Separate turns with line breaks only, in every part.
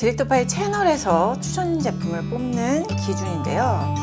디렉터파이 채널에서 추천 제품을 뽑는 기준인데요.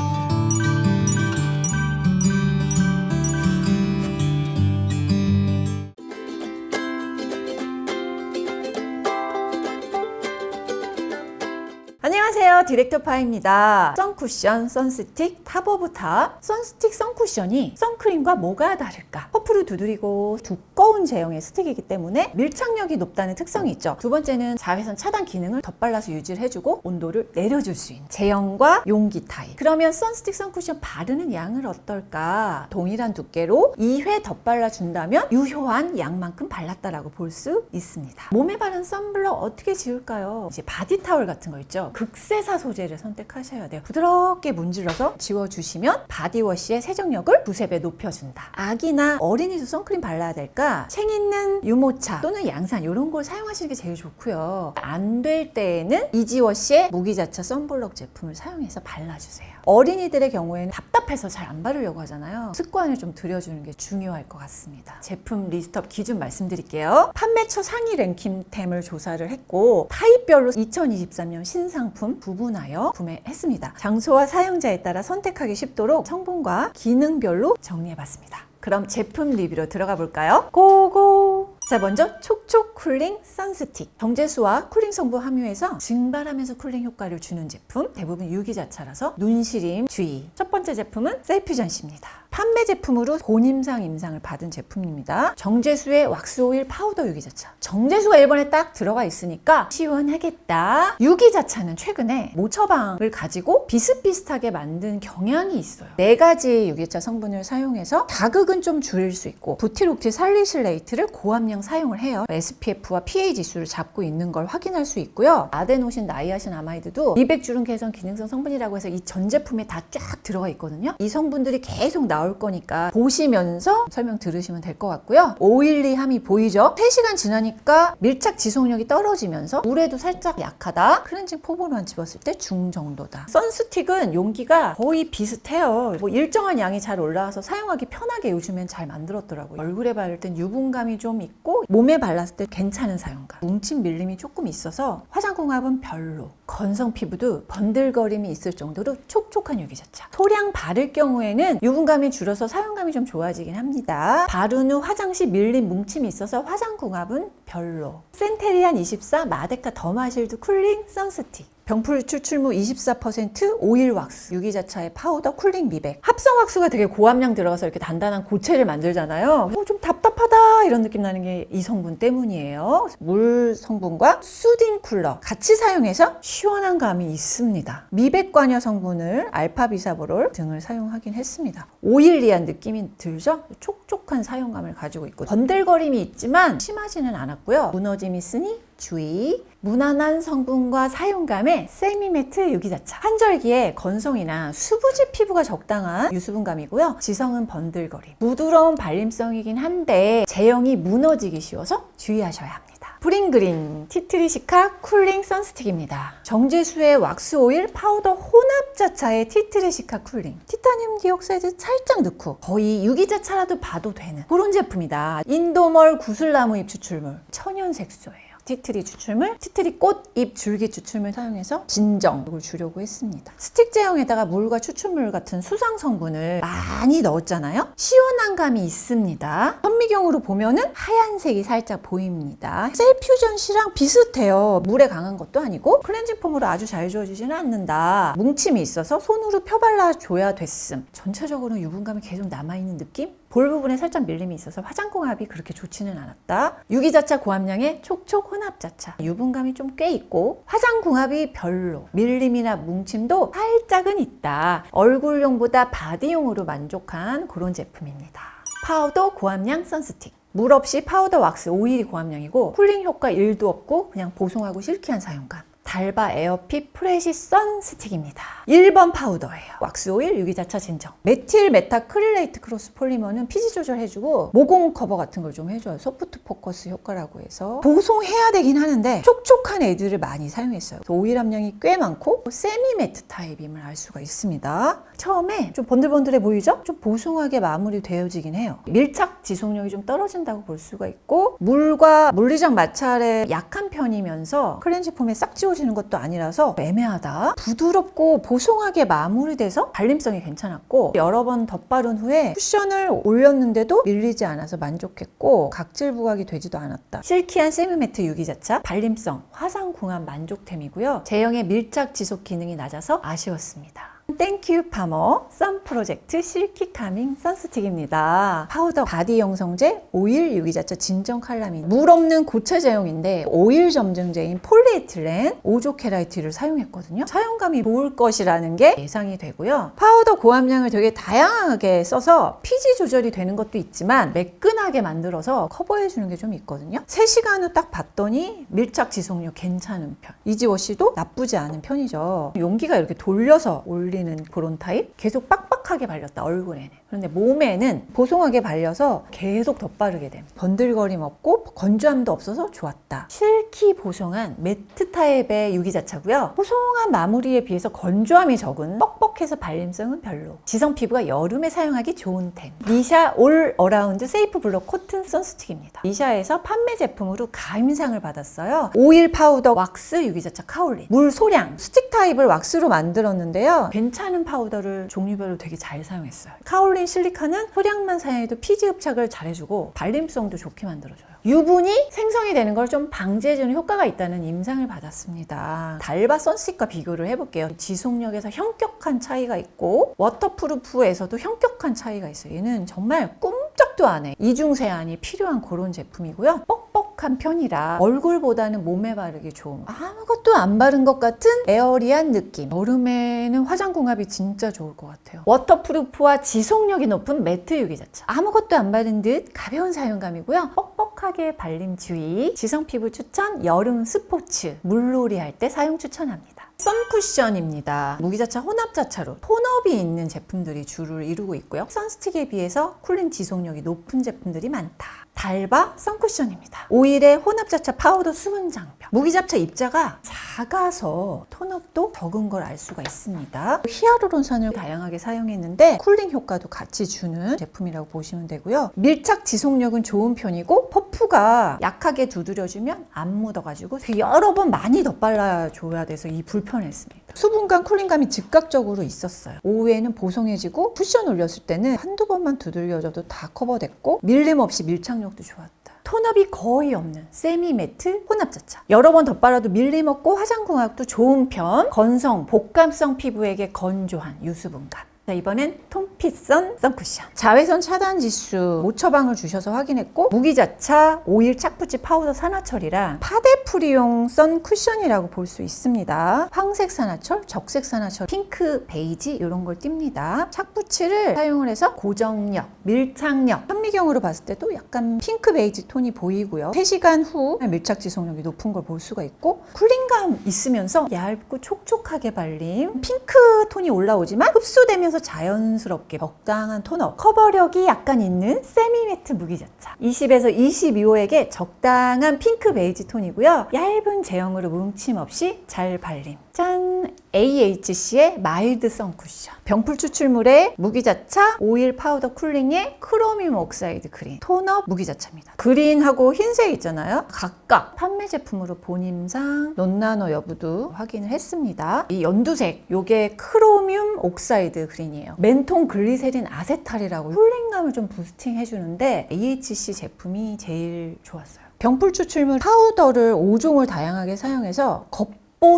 안녕하세요, 디렉터파이입니다. 선쿠션, 선스틱, 탑 오브 탑. 선스틱 선쿠션이 선크림과 뭐가 다를까? 퍼프를 두드리고 두꺼운 제형의 스틱이기 때문에 밀착력이 높다는 특성이 있죠. 두 번째는 자외선 차단 기능을 덧발라서 유지를 해주고 온도를 내려줄 수 있는 제형과 용기 타입. 그러면 선스틱 선쿠션 바르는 양을 어떨까? 동일한 두께로 2회 덧발라준다면 유효한 양만큼 발랐다라고 볼 수 있습니다. 몸에 바른 선블럭 어떻게 지울까요? 이제 바디타월 같은 거 있죠. 극세사 소재를 선택하셔야 돼요. 부드럽게 문질러서 지워주시면 바디워시의 세정력을 두세 배 높여준다. 아기나 어린이도 선크림 발라야 될까? 책 있는 유모차 또는 양산 이런 걸 사용하시는 게 제일 좋고요. 안 될 때에는 이지워시의 무기자차 선블럭 제품을 사용해서 발라주세요. 어린이들의 경우에는 답답해서 잘 안 바르려고 하잖아요. 습관을 좀 들여주는 게 중요할 것 같습니다. 제품 리스트업 기준 말씀드릴게요. 판매처 상위 랭킹템을 조사를 했고 타입별로 2023년 신상품 구분하여 구매했습니다. 장소와 사용자에 따라 선택하기 쉽도록 성분과 기능별로 정리해봤습니다. 그럼 제품 리뷰로 들어가 볼까요? 고고! 자, 먼저 촉촉 쿨링 선스틱. 정제수와 쿨링 성분 함유해서 증발하면서 쿨링 효과를 주는 제품. 대부분 유기자차라서 눈시림 주의. 첫 번째 제품은 셀퓨전시입니다. 판매 제품으로 본임상 임상을 받은 제품입니다. 정제수의 왁스오일 파우더 유기자차. 정제수가 1번에 딱 들어가 있으니까 시원하겠다. 유기자차는 최근에 모처방을 가지고 비슷비슷하게 만든 경향이 있어요. 4가지 유기자 성분을 사용해서 자극은 좀 줄일 수 있고 부티록틸 살리실레이트를 고함량 사용을 해요. SPF와 PA 지수를 잡고 있는 걸 확인할 수 있고요. 아데노신, 나이아신, 아마이드도 미백주름 개선 기능성 성분이라고 해서 이 전 제품에 다 쫙 들어가 있거든요. 이 성분들이 계속 나올 거니까 보시면서 설명 들으시면 될 것 같고요. 오일리함이 보이죠? 3시간 지나니까 밀착 지속력이 떨어지면서 물에도 살짝 약하다. 클렌징 포분만 집었을 때 중정도다. 선스틱은 용기가 거의 비슷해요. 뭐 일정한 양이 잘 올라와서 사용하기 편하게 요즘엔 잘 만들었더라고요. 얼굴에 바를 땐 유분감이 좀 있고 몸에 발랐을 때 괜찮은 사용감. 뭉침 밀림이 조금 있어서 화장궁합은 별로. 건성 피부도 번들거림이 있을 정도로 촉촉한 유기자차. 소량 바를 경우에는 유분감이 줄어서 사용감이 좀 좋아지긴 합니다. 바른 후 화장 시 밀림 뭉침이 있어서 화장궁합은 별로. 센테리안 24 마데카 더마실드 쿨링 선스틱. 병풀 추출물 24% 오일 왁스, 유기자차의 파우더 쿨링 미백. 합성 왁스가 되게 고함량 들어가서 이렇게 단단한 고체를 만들잖아요. 좀 답답하다 이런 느낌 나는 게 이 성분 때문이에요. 물 성분과 수딩 쿨러 같이 사용해서 시원한 감이 있습니다. 미백 관여 성분을 알파비사보롤 등을 사용하긴 했습니다. 오일리한 느낌이 들죠? 촉촉한 사용감을 가지고 있고 번들거림이 있지만 심하지는 않았고요. 무너짐이 있으니 주의. 무난한 성분과 사용감의 세미매트 유기자차. 환절기에 건성이나 수부지 피부가 적당한 유수분감이고요. 지성은 번들거림. 부드러운 발림성이긴 한데 제형이 무너지기 쉬워서 주의하셔야 합니다. 브링그린 티트리시카 쿨링 선스틱입니다. 정제수의 왁스오일 파우더 혼합자차의 티트리시카 쿨링. 티타늄 디옥사이드 살짝 넣고 거의 유기자차라도 봐도 되는 그런 제품이다. 인도멀 구슬나무 잎 추출물. 천연 색소예요. 티트리 추출물, 티트리 꽃, 잎, 줄기 추출물 사용해서 진정을 주려고 했습니다. 스틱 제형에다가 물과 추출물 같은 수상 성분을 많이 넣었잖아요. 시원한 감이 있습니다. 현미경으로 보면은 하얀색이 살짝 보입니다. 셀퓨전시랑 비슷해요. 물에 강한 것도 아니고 클렌징 폼으로 아주 잘 지워지지는 않는다. 뭉침이 있어서 손으로 펴발라줘야 됐음. 전체적으로 유분감이 계속 남아있는 느낌? 볼 부분에 살짝 밀림이 있어서 화장궁합이 그렇게 좋지는 않았다. 유기자차 고함량의 촉촉 혼합자차. 유분감이 좀 꽤 있고 화장궁합이 별로. 밀림이나 뭉침도 살짝은 있다. 얼굴용보다 바디용으로 만족한 그런 제품입니다. 파우더 고함량 선스틱. 물 없이 파우더 왁스 오일이 고함량이고 쿨링 효과 1도 없고 그냥 보송하고 실키한 사용감. 달바 에어핏 프레시 선스틱입니다. 1번 파우더예요. 왁스오일 유기자차 진정. 메틸 메타크릴레이트 크로스 폴리머는 피지 조절해주고 모공 커버 같은 걸 좀 해줘요. 소프트 포커스 효과라고 해서 보송해야 되긴 하는데 촉촉한 애들을 많이 사용했어요. 오일 함량이 꽤 많고 세미 매트 타입임을 알 수가 있습니다. 처음에 좀 번들번들해 보이죠? 좀 보송하게 마무리되어지긴 해요. 밀착 지속력이 좀 떨어진다고 볼 수가 있고 물과 물리적 마찰에 약한 편이면서 클렌징 폼에 싹 지워지는 커버해주는 것도 아니라서 애매하다. 부드럽고 보송하게 마무리돼서 발림성이 괜찮았고, 여러 번 덧바른 후에 쿠션을 올렸는데도 밀리지 않아서 만족했고, 각질 부각이 되지도 않았다. 실키한 세미매트 유기자차, 발림성, 화상궁합 만족템이고요. 제형의 밀착 지속 기능이 낮아서 아쉬웠습니다. 땡큐 파머 선 프로젝트 실키 카밍 선스틱입니다. 파우더 바디 영성제 오일 유기자차 진정 칼라민, 물 없는 고체 제형인데 오일 점증제인 폴리에틸렌 오조케라이트를 사용했거든요. 사용감이 좋을 것이라는 게 예상이 되고요. 파우더 고함량을 되게 다양하게 써서 피지 조절이 되는 것도 있지만 매끈하게 만들어서 커버해 주는 게 좀 있거든요. 3시간 후 딱 봤더니 밀착 지속력 괜찮은 편, 이지워시도 나쁘지 않은 편이죠. 용기가 이렇게 돌려서 올리는 그런 타입? 계속 빡빡하게 발렸다, 얼굴에는. 그런데 몸에는 보송하게 발려서 계속 덧바르게 됩니다. 번들거림 없고 건조함도 없어서 좋았다. 실키 보송한 매트 타입의 유기자차고요. 보송한 마무리에 비해서 건조함이 적은 뻑뻑해서 발림성은 별로. 지성 피부가 여름에 사용하기 좋은 템. 니샤 올 어라운드 세이프 블러 코튼 선스틱입니다. 니샤에서 판매 제품으로 가임상을 받았어요. 오일 파우더 왁스 유기자차 카올린, 물 소량, 스틱 타입을 왁스로 만들었는데요. 괜찮은 파우더를 종류별로 되게 잘 사용했어요. 카올린 실리카는 소량만 사용해도 피지 흡착을 잘해주고 발림성도 좋게 만들어줘요. 유분이 생성이 되는 걸 좀 방지해주는 효과가 있다는 임상을 받았습니다. 달바 선스틱과 비교를 해볼게요. 지속력에서 현격한 차이가 있고 워터프루프에서도 현격한 차이가 있어요. 얘는 정말 꿈쩍도 안 해. 이중 세안이 필요한 그런 제품이고요. 뻑뻑한 편이라 얼굴보다는 몸에 바르기 좋은, 아무것도 안 바른 것 같은 에어리한 느낌. 여름에는 화장궁합이 진짜 좋을 것 같아요. 워터프루프와 지속력이 높은 매트 유기자차, 아무것도 안 바른 듯 가벼운 사용감이고요. 뻑뻑하게 발림 주의. 지성 피부 추천, 여름 스포츠 물놀이 할 때 사용 추천합니다. 선쿠션입니다. 무기자차 혼합자차로 톤업이 있는 제품들이 주를 이루고 있고요. 선스틱에 비해서 쿨링 지속력이 높은 제품들이 많다. 달바 선쿠션입니다. 오일의 혼합자차 파우더 수분 장벽. 무기자차 입자가 작아서 톤업도 적은 걸 알 수가 있습니다. 히아루론산을 다양하게 사용했는데 쿨링 효과도 같이 주는 제품이라고 보시면 되고요. 밀착 지속력은 좋은 편이고 퍼프가 약하게 두드려주면 안 묻어가지고 되게 여러 번 많이 덧발라줘야 돼서 이 불편했습니다. 수분감, 쿨링감이 즉각적으로 있었어요. 오후에는 보송해지고 쿠션 올렸을 때는 한두 번만 두들겨줘도 다 커버됐고 밀림 없이 밀착력도 좋았다. 톤업이 거의 없는 세미 매트 혼합자차. 여러 번 덧발라도 밀림 없고 화장궁합도 좋은 편. 건성, 복감성 피부에게 건조한 유수분감. 자, 이번엔 톰피선 선쿠션. 자외선 차단 지수 모처방을 주셔서 확인했고, 무기자차 오일 착붙지 파우더 산화철이랑 파데프리용 선쿠션이라고 볼 수 있습니다. 황색 산화철, 적색 산화철, 핑크, 베이지 이런 걸 띱니다. 착붙치를 사용을 해서 고정력, 밀착력, 현미경으로 봤을 때도 약간 핑크 베이지 톤이 보이고요. 3시간 후 밀착 지속력이 높은 걸 볼 수가 있고, 쿨링감 있으면서 얇고 촉촉하게 발림, 핑크 톤이 올라오지만 흡수되면서 자연스럽게 적당한 톤업, 커버력이 약간 있는 세미매트 무기자차. 20에서 22호에게 적당한 핑크 베이지 톤이고요. 얇은 제형으로 뭉침 없이 잘 발림. 짠! AHC의 마일드 선쿠션. 병풀 추출물에 무기자차, 오일 파우더 쿨링에 크로미움 옥사이드 그린, 톤업 무기자차입니다. 그린하고 흰색 있잖아요. 각각 판매 제품으로 본임상, 논나노 여부도 확인을 했습니다. 이 연두색, 요게 크로미움 옥사이드 그린이에요. 멘통 글리세린 아세탈이라고 쿨링감을 좀 부스팅 해주는데 AHC 제품이 제일 좋았어요. 병풀 추출물 파우더를 5종을 다양하게 사용해서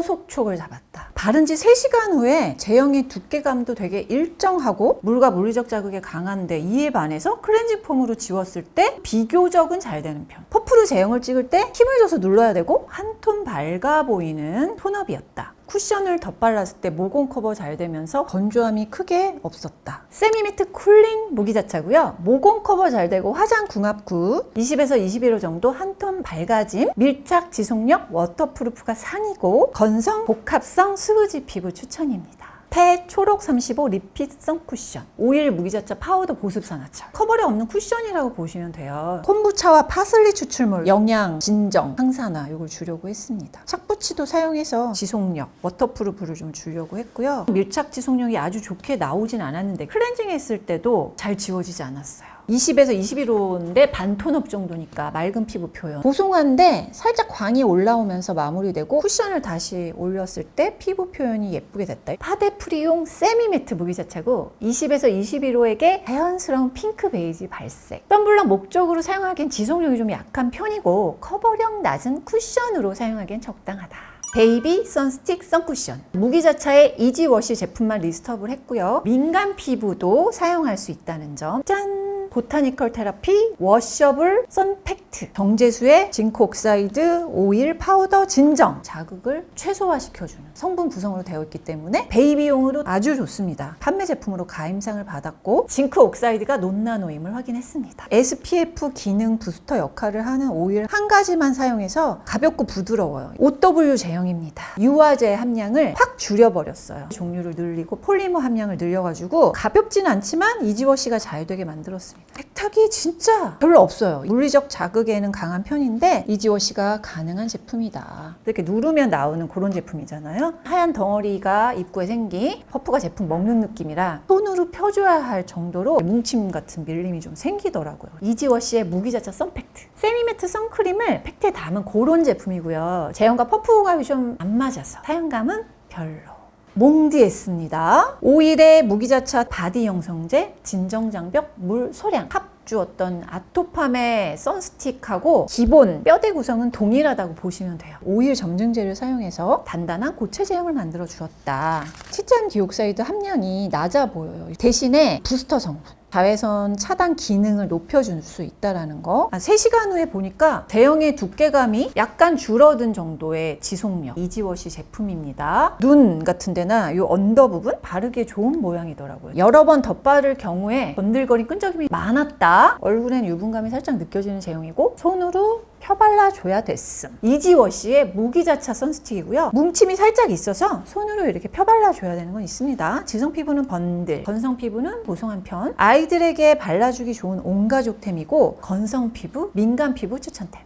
속촉을 잡았다. 바른 지 3시간 후에 제형의 두께감도 되게 일정하고 물과 물리적 자극에 강한데, 이에 반해서 클렌징 폼으로 지웠을 때 비교적은 잘 되는 편. 퍼프로 제형을 찍을 때 힘을 줘서 눌러야 되고 한 톤 밝아 보이는 톤업이었다. 쿠션을 덧발랐을 때 모공 커버 잘 되면서 건조함이 크게 없었다. 세미매트 쿨링 무기자차고요. 모공 커버 잘 되고 화장 궁합 굿. 20에서 21호 정도 한 톤 밝아짐. 밀착 지속력 워터프루프가 상이고 건성 복합성 수부지 피부 추천입니다. 폐 초록 35 리핏 선쿠션. 오일 무기자차 파우더 보습 산화철. 커버력 없는 쿠션이라고 보시면 돼요. 콤부차와 파슬리 추출물, 영양, 진정, 항산화 이걸 주려고 했습니다. 착붙치도 사용해서 지속력, 워터프루프를 좀 주려고 했고요. 밀착 지속력이 아주 좋게 나오진 않았는데 클렌징 했을 때도 잘 지워지지 않았어요. 20에서 21호인데 반톤업 정도니까 맑은 피부 표현. 보송한데 살짝 광이 올라오면서 마무리되고 쿠션을 다시 올렸을 때 피부 표현이 예쁘게 됐다. 파데 프리용 세미 매트 무기자차고 20에서 21호에게 자연스러운 핑크 베이지 발색. 썬블럭 목적으로 사용하기엔 지속력이 좀 약한 편이고 커버력 낮은 쿠션으로 사용하기엔 적당하다. 베이비 선스틱 선쿠션. 무기자차의 이지워시 제품만 리스트업을 했고요. 민감 피부도 사용할 수 있다는 점. 짠! 보타니컬 테라피 워셔블 선팩트. 정제수에 징크 옥사이드, 오일, 파우더, 진정. 자극을 최소화시켜주는 성분 구성으로 되어 있기 때문에 베이비용으로 아주 좋습니다. 판매 제품으로 가임상을 받았고 징크 옥사이드가 논나노임을 확인했습니다. SPF 기능 부스터 역할을 하는 오일 한 가지만 사용해서 가볍고 부드러워요. OW 제형입니다. 유화제 함량을 확 줄여버렸어요. 종류를 늘리고 폴리머 함량을 늘려가지고 가볍진 않지만 이지워시가 잘 되게 만들었습니다. 백탁이 진짜 별로 없어요. 물리적 자극에는 강한 편인데 이지워시가 가능한 제품이다. 이렇게 누르면 나오는 그런 제품이잖아요. 하얀 덩어리가 입구에 생긴 퍼프가 제품 먹는 느낌이라 손으로 펴줘야 할 정도로 뭉침 같은 밀림이 좀 생기더라고요. 이지워시의 무기자차 선팩트. 세미매트 선크림을 팩트에 담은 그런 제품이고요. 제형과 퍼프감이 좀 안 맞아서 사용감은 별로. 몽디에스입니다. 오일의 무기자차 바디 영성제, 진정장벽, 물 소량, 합주었던 아토팜의 선스틱하고 기본 뼈대 구성은 동일하다고 보시면 돼요. 오일 점증제를 사용해서 단단한 고체 제형을 만들어 주었다. 티탄 디옥사이드 함량이 낮아 보여요. 대신에 부스터 성분. 자외선 차단 기능을 높여줄 수 있다는 거. 3시간 후에 보니까 제형의 두께감이 약간 줄어든 정도의 지속력. 이지워시 제품입니다. 눈 같은 데나 이 언더 부분 바르기에 좋은 모양이더라고요. 여러 번 덧바를 경우에 번들거린 끈적임이 많았다. 얼굴엔 유분감이 살짝 느껴지는 제형이고 손으로 펴발라줘야 됐음. 이지워시의 무기자차 선스틱이고요. 뭉침이 살짝 있어서 손으로 이렇게 펴발라줘야 되는 건 있습니다. 지성 피부는 번들, 건성 피부는 보송한 편. 아이들에게 발라주기 좋은 온가족템이고 건성 피부, 민감 피부 추천템.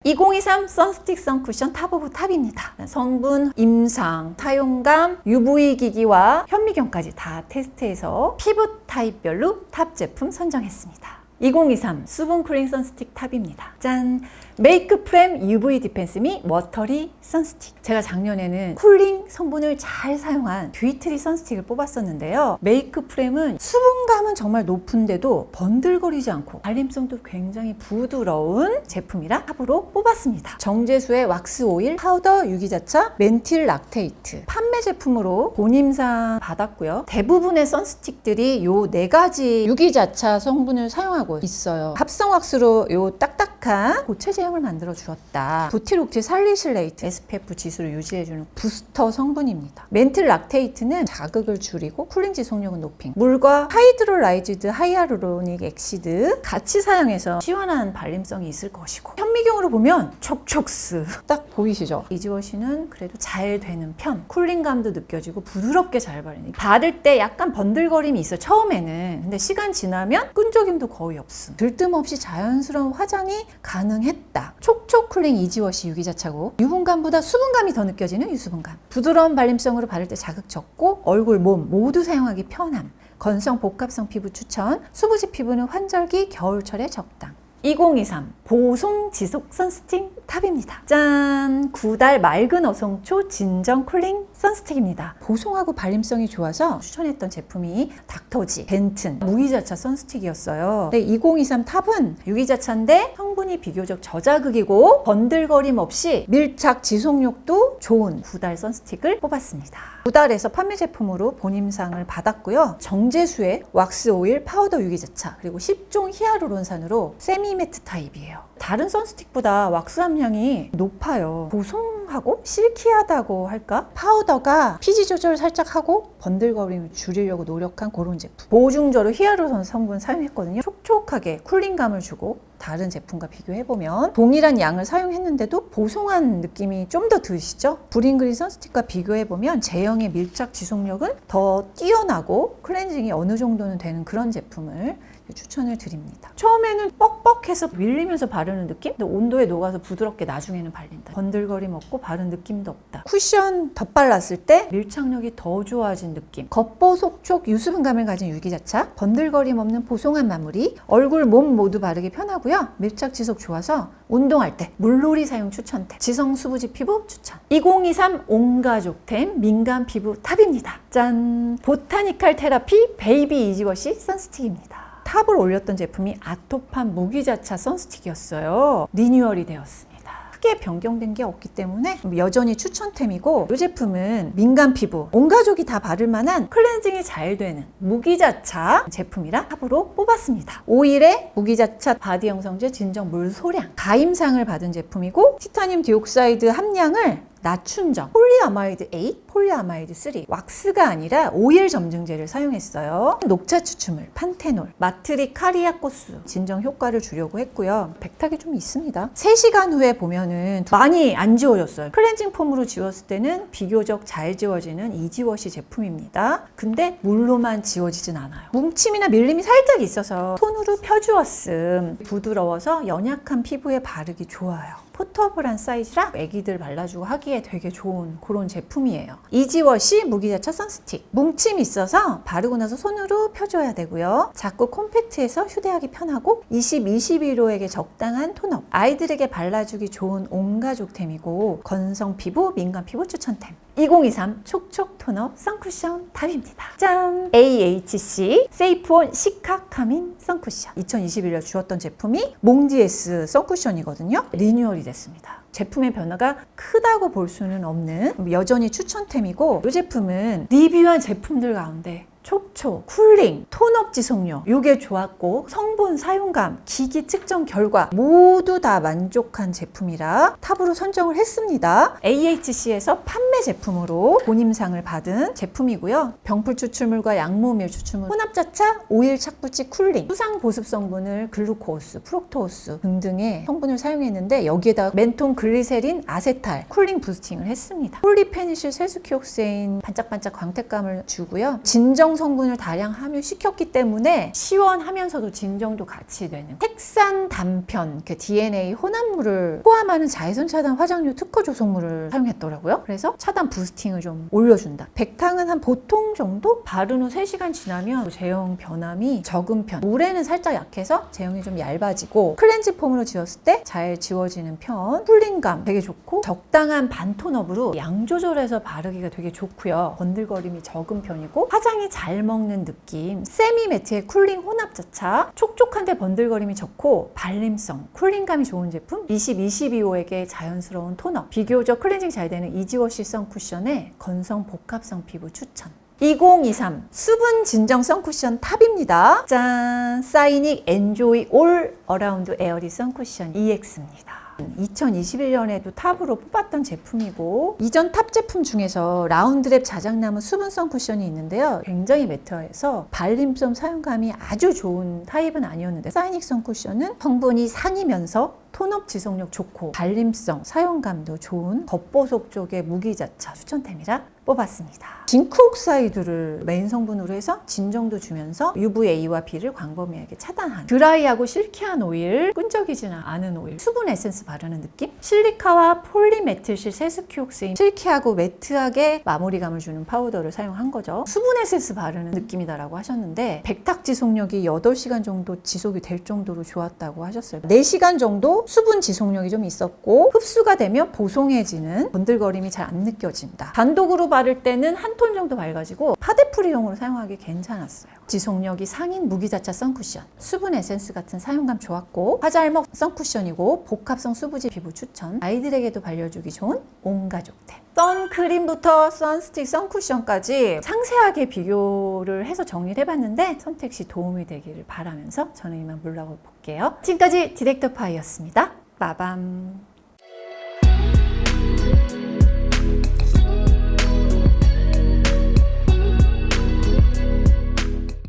2023 선스틱 선쿠션 탑 오브 탑입니다. 성분, 임상, 사용감, UV 기기와 현미경까지 다 테스트해서 피부 타입별로 탑 제품 선정했습니다. 2023 수분 크림 선스틱 탑입니다. 짠! 메이크 프렘 UV 디펜스 및 워터리 선스틱. 제가 작년에는 쿨링 성분을 잘 사용한 듀이트리 선스틱을 뽑았었는데요. 메이크 프렘은 수분감은 정말 높은데도 번들거리지 않고 발림성도 굉장히 부드러운 제품이라 탑으로 뽑았습니다. 정제수의 왁스 오일, 파우더, 유기자차, 멘틸 락테이트. 판매 제품으로 본임상 받았고요. 대부분의 선스틱들이 요 4가지 유기자차 성분을 사용하고 있어요. 합성 왁스로 요 딱딱한 고체 제형을 만들어 주었다. 부티록티 살리실레이트 SPF 지수를 유지해주는 부스터 성분입니다. 멘틸 락테이트는 자극을 줄이고 쿨링 지속력은 높임. 물과 하이드롤라이즈드 하이아루로닉 액시드 같이 사용해서 시원한 발림성이 있을 것이고 현미경으로 보면 촉촉스 딱 보이시죠? 이지워시는 그래도 잘 되는 편. 쿨링감도 느껴지고 부드럽게 잘 바르는. 바를 때 약간 번들거림이 있어 처음에는. 근데 시간 지나면 끈적임도 거의 없음. 들뜸없이 자연스러운 화장이 가능했다. 촉촉 쿨링 이지워시 유기자차고 유분감보다 수분감이 더 느껴지는 유수분감. 부드러운 발림성으로 바를 때 자극 적고 얼굴, 몸 모두 사용하기 편함. 건성 복합성 피부 추천. 수부지 피부는 환절기, 겨울철에 적당. 2023 보송 지속 선스틱 탑입니다. 짠! 9달 맑은 어성초 진정 쿨링 선스틱입니다. 보송하고 발림성이 좋아서 추천했던 제품이 닥터지, 벤튼, 무기자차 선스틱이었어요. 근데 2023 탑은 유기자차인데 성분이 비교적 저자극이고 번들거림 없이 밀착 지속력도 좋은 9달 선스틱을 뽑았습니다. 9달에서 판매 제품으로 본임상을 받았고요. 정제수의 왁스 오일, 파우더 유기자차, 그리고 10종 히아루론산으로 세미매트 타입이에요. 다른 선스틱보다 왁스 함량이 높아요. 보송하고 실키하다고 할까? 파우더가 피지 조절 살짝 하고 번들거림을 줄이려고 노력한 그런 제품. 보증저로 히아루론 성분 사용했거든요. 촉촉하게 쿨링감을 주고 다른 제품과 비교해보면 동일한 양을 사용했는데도 보송한 느낌이 좀 더 드시죠? 브링그린 선스틱과 비교해보면 제형의 밀착 지속력은 더 뛰어나고 클렌징이 어느 정도는 되는 그런 제품을 추천을 드립니다. 처음에는 뻑뻑해서 밀리면서 바르는 느낌? 근데 온도에 녹아서 부드럽게 나중에는 발린다. 번들거림 없고 바른 느낌도 없다. 쿠션 덧발랐을 때 밀착력이 더 좋아진 느낌. 겉보속촉 유수분감을 가진 유기자차, 번들거림 없는 보송한 마무리, 얼굴, 몸 모두 바르기 편하고요. 밀착 지속 좋아서 운동할 때 물놀이 사용 추천템, 지성 수부지 피부 추천. 2023 온가족템 민감 피부 탑입니다. 짠! 보타니칼 테라피 베이비 이지워시 선스틱입니다. 탑을 올렸던 제품이 아토팜 무기자차 선스틱이었어요. 리뉴얼이 되었습니다. 크게 변경된 게 없기 때문에 여전히 추천템이고, 이 제품은 민감 피부, 온 가족이 다 바를 만한 클렌징이 잘 되는 무기자차 제품이라 탑으로 뽑았습니다. 오일의 무기자차 바디 영상제 진정 물 소량 가임상을 받은 제품이고, 티타늄 디옥사이드 함량을 낮춘 점, 폴리아마이드 8, 폴리아마이드 3, 왁스가 아니라 오일 점증제를 사용했어요. 녹차 추출물, 판테놀, 마트리 카리아코스 진정 효과를 주려고 했고요. 백탁이 좀 있습니다. 3시간 후에 보면은 많이 안 지워졌어요. 클렌징 폼으로 지웠을 때는 비교적 잘 지워지는 이지워시 제품입니다. 근데 물로만 지워지진 않아요. 뭉침이나 밀림이 살짝 있어서 손으로 펴주었음. 부드러워서 연약한 피부에 바르기 좋아요. 포터블한 사이즈라 애기들 발라주고 하기에 되게 좋은 그런 제품이에요. 이지워시 무기자차 선스틱. 뭉침이 있어서 바르고 나서 손으로 펴줘야 되고요. 작고 콤팩트해서 휴대하기 편하고 20-21호에게 적당한 톤업. 아이들에게 발라주기 좋은 온가족템이고, 건성 피부, 민감 피부 추천템. 2023 촉촉 톤업 선쿠션 탑입니다. 짠! AHC 세이프온 시카 카밍 선쿠션. 2021년 주었던 제품이 몽디에스 선쿠션이거든요. 리뉴얼이 됐습니다. 제품의 변화가 크다고 볼 수는 없는 여전히 추천템이고, 이 제품은 리뷰한 제품들 가운데 촉촉, 쿨링, 톤업 지속력 이게 좋았고, 성분 사용감, 기기 측정 결과 모두 다 만족한 제품이라 탑으로 선정을 했습니다. AHC에서 판매 제품으로 본임상을 받은 제품이고요. 병풀 추출물과 양모밀 추출물, 혼합자차, 오일 착붙지 쿨링, 수상 보습 성분을 글루코스, 프록토스 등등의 성분을 사용했는데, 여기에다가 멘톤 글리세린, 아세탈, 쿨링 부스팅을 했습니다. 폴리페니실 세수키옥세인 반짝반짝 광택감을 주고요. 진정 성분을 다량 함유시켰기 때문에 시원하면서도 진정도 같이 되는 색산 단편, DNA 혼합물을 포함하는 자외선 차단 화장류 특허 조성물을 사용했더라고요. 그래서 차단 부스팅을 좀 올려준다. 백탕은 한 보통 정도? 바른 후 3시간 지나면 제형 변함이 적은 편. 물에는 살짝 약해서 제형이 좀 얇아지고, 클렌즈 폼으로 지웠을 때 잘 지워지는 편. 쿨링감 되게 좋고, 적당한 반톤업으로 양 조절해서 바르기가 되게 좋고요. 번들거림이 적은 편이고, 화장이 잘 먹는 느낌. 세미 매트의 쿨링 혼합자차. 촉촉한데 번들거림이 적고 발림성, 쿨링감이 좋은 제품. 20-22호에게 자연스러운 톤업. 비교적 클렌징 잘 되는 이지워시 선쿠션의 건성 복합성 피부 추천. 2023 수분 진정 선쿠션 탑입니다. 짠! 사이닉 엔조이 올 어라운드 에어리 선쿠션 EX입니다. 2021년에도 탑으로 뽑았던 제품이고, 이전 탑 제품 중에서 라운드랩 자작나무 수분성 쿠션이 있는데요. 굉장히 매트해서 발림성 사용감이 아주 좋은 타입은 아니었는데, 사이닉 선쿠션은 성분이 상이면서 톤업 지속력 좋고 발림성, 사용감도 좋은 겉보속 쪽의 무기자차 추천템이라 뽑았습니다. 징크옥사이드를 메인 성분으로 해서 진정도 주면서 UVA와 B를 광범위하게 차단한 드라이하고 실키한 오일, 끈적이지는 않은 오일, 수분 에센스 바르는 느낌? 실리카와 폴리메틸실 세스키옥세인 실키하고 매트하게 마무리감을 주는 파우더를 사용한 거죠. 수분 에센스 바르는 느낌이다라고 하셨는데, 백탁 지속력이 8시간 정도 지속이 될 정도로 좋았다고 하셨어요. 4시간 정도 수분 지속력이 좀 있었고, 흡수가 되면 보송해지는 번들거림이 잘 안 느껴진다. 단독으로 바를 때는 한 톤 정도 밝아지고 파데프리용으로 사용하기 괜찮았어요. 지속력이 상인 무기자차 선쿠션, 수분 에센스 같은 사용감 좋았고, 화잘먹 선쿠션이고 복합성 수부지 피부 추천. 아이들에게도 발려주기 좋은 온가족템. 선크림부터 선스틱, 선쿠션까지 상세하게 비교를 해서 정리를 해봤는데, 선택 시 도움이 되기를 바라면서 저는 이만 물러가 볼게요. 지금까지 디렉터 파이였습니다. 빠밤.